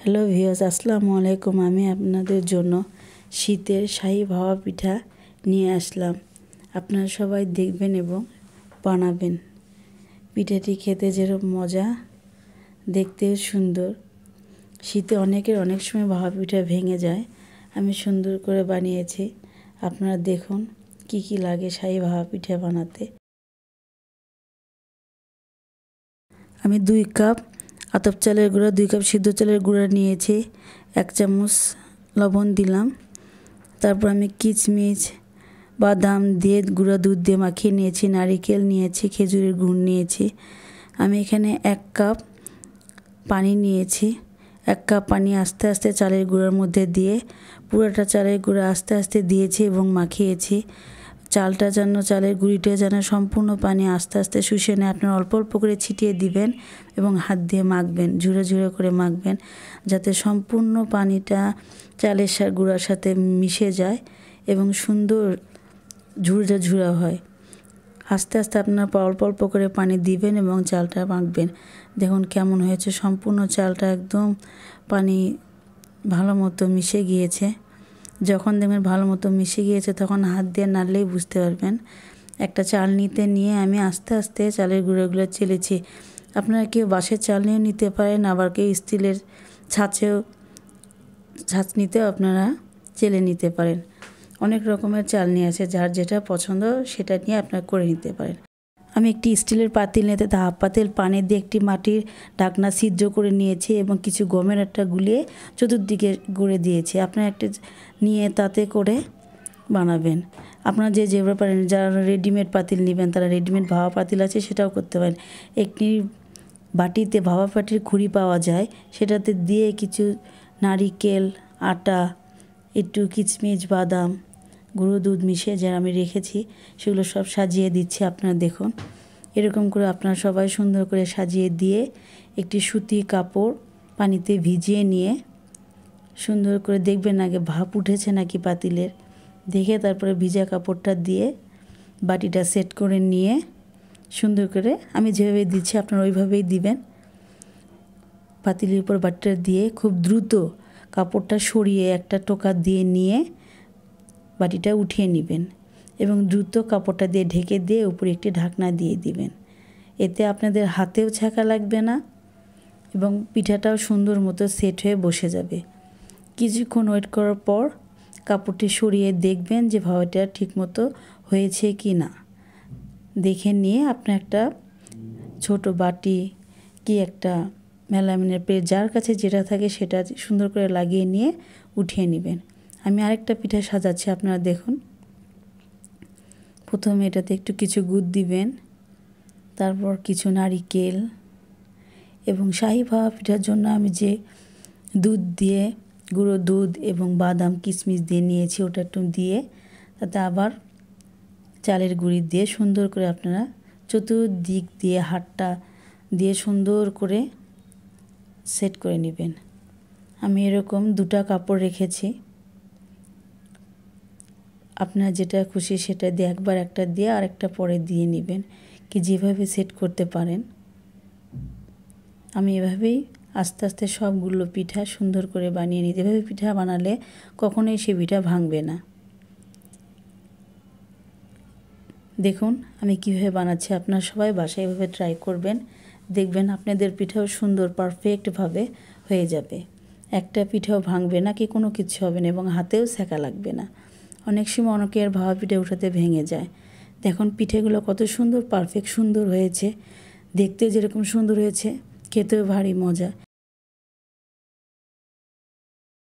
Hello viewers, আসসালামু আলাইকুম। আমি আপনাদের জন্য শীতের শাহী ভাপা পিঠা নিয়ে আসলাম। আপনারা সবাই দেখবেন এবং বানাবেন। পিঠাটি খেতে যেরকম মজা, দেখতেও সুন্দর। শীতে অনেকের অনেক সময় ভাপা পিঠা ভেঙে যায়, আমি সুন্দর করে বানিয়েছি। আপনারা দেখুন কি কি লাগে শাহী ভাপা পিঠা বানাতে। আমি 2 কাপ আতপ চালের গুঁড়া, 2 কাপ সিদ্ধ চালের গুঁড়া নিয়েছি, 1 চামচ লবণ দিলাম। তারপর আমি কিশমিশ বাদাম দিয়ে গুঁড়া দুধ দিয়ে মাখিয়ে নিয়েছি, নারিকেল নিয়েছি, খেজুরের গুড় নিয়েছি। আমি এখানে 1 কাপ পানি নিয়েছি। 1 কাপ পানি আস্তে আস্তে চালের গুঁড়ার মধ্যে দিয়ে পুরোটা চালের গুঁড়া আস্তে আস্তে দিয়েছি এবং মাখিয়েছি। চালের গুঁড়িটা যেন সম্পূর্ণ পানি আস্তে আস্তে শুষে নেয়। আপনারা অল্প অল্প করে ছিটিয়ে দিবেন এবং হাত দিয়ে মাখবেন, ঝুরে ঝুরে করে মাখবেন, যাতে সম্পূর্ণ পানিটা চালের গুঁড়ার সাথে মিশে যায় এবং সুন্দর ঝুরঝা ঝুরা হয়। আস্তে আস্তে আপনারা অল্প অল্প করে পানি দিবেন এবং চালটা মাখবেন। দেখুন কেমন হয়েছে, সম্পূর্ণ চালটা একদম পানি ভালো মতো মিশে গিয়েছে। যখন দেখবেন ভালো মতো মিশে গিয়েছে তখন হাত দিয়ে নাড়লেই বুঝতে পারবেন। একটা চাল নিয়ে আমি আস্তে আস্তে চালের গুঁড়োগুলো চেলেছি। আপনারা কেউ বাঁশের চাল নিয়ে নিতে পারেন, আবার কেউ স্টিলের ছাঁচনিতেও আপনারা চেলে নিতে পারেন। অনেক রকমের চাল নিয়ে আছে, যার যেটা পছন্দ সেটা নিয়ে আপনারা করে নিতে পারেন। আমি একটি স্টিলের পাতিল নিয়ে তাতে হাফ পাতিল পানি দিয়ে একটি মাটির ঢাকনা ছিদ্র করে নিয়েছি এবং কিছু গমের আটা গুলিয়ে চতুর্দিকে গড়ে দিয়েছি। আপনারা একটা নিয়ে তাতে করে বানাবেন। আপনারা যেভাবে পারেন, যারা রেডিমেড পাতিল নেবেন তারা রেডিমেড ভাপা পাতিল আছে সেটাও করতে পারেন। একটি বাটিতে ভাপা পাটির খুঁড়ি পাওয়া যায়, সেটাতে দিয়ে কিছু নারিকেল, আটা, একটু কিশমিশ, বাদাম, গুঁড়ো দুধ মিশিয়ে যা আমি রেখেছি সেগুলো সব সাজিয়ে দিচ্ছি। আপনারা দেখুন এরকম করে আপনারা সবাই সুন্দর করে সাজিয়ে দিয়ে একটি সুতি কাপড় পানিতে ভিজিয়ে নিয়ে সুন্দর করে দেখবেন আগে ভাপ উঠেছে নাকি পাতিলের, দেখে তারপরে ভিজা কাপড়টা দিয়ে বাটিটা সেট করে নিয়ে সুন্দর করে আমি যেভাবে দিচ্ছি আপনারা ওইভাবেই দিবেন। পাতিলের উপর বাটিটা দিয়ে খুব দ্রুত কাপড়টা সরিয়ে একটা টোকা দিয়ে নিয়ে বাটিটা উঠিয়ে নেবেন এবং দ্রুত কাপড়টা দিয়ে ঢেকে দিয়ে উপরে একটি ঢাকনা দিয়ে দিবেন। এতে আপনাদের হাতেও ছ্যাঁকা লাগবে না এবং পিঠাটাও সুন্দর মতো সেট হয়ে বসে যাবে। কিছুক্ষণ ওয়েট করার পর কাপড়টি সরিয়ে দেখবেন যে ভাপাটা ঠিকমতো হয়েছে কি না। দেখে নিয়ে আপনি একটা ছোট বাটি কি একটা মেলামিনের প্লেট, যার কাছে যেটা থাকে সেটা সুন্দর করে লাগিয়ে নিয়ে উঠিয়ে নেবেন। আমি আরেকটা পিঠা সাজাচ্ছি, আপনারা দেখুন। প্রথমে এটাতে একটু কিছু গুড় দিবেন, তারপর কিছু নারিকেল এবং শাহী ভাপা পিঠার জন্য আমি যে দুধ দিয়ে গুঁড়ো দুধ এবং বাদাম কিশমিশ দিয়ে নিয়েছি ওটা একটু দিয়ে তাতে আবার চালের গুঁড়ি দিয়ে সুন্দর করে আপনারা চতুর্দিক দিয়ে হাতটা দিয়ে সুন্দর করে সেট করে নেবেন। আমি এরকম 2টা কাপড় রেখেছি, আপনারা যেটা খুশি সেটা দিয়ে একবার একটা দিয়ে আরেকটা পরে দিয়ে নেবেন, কি যেভাবে সেট করতে পারেন। আমি এভাবেই আস্তে আস্তে সবগুলো পিঠা সুন্দর করে বানিয়ে নিই। যেভাবে পিঠা বানালে কখনোই সে পিঠা ভাঙবে না। দেখুন আমি কিভাবে বানাচ্ছি, আপনারা সবাই বাসায় এভাবে ট্রাই করবেন, দেখবেন আপনাদের পিঠাও সুন্দর পারফেক্টভাবে হয়ে যাবে। একটা পিঠাও ভাঙবে না, কি কোনো কিছু হবে না এবং হাতেও ছ্যাঁকা লাগবে না। অনেক সময় অনেকের ভাপা পিঠা উঠাতে ভেঙে যায়। দেখুন পিঠেগুলো কত সুন্দর পারফেক্ট সুন্দর হয়েছে, দেখতে যেরকম সুন্দর হয়েছে খেতেও ভারী মজা।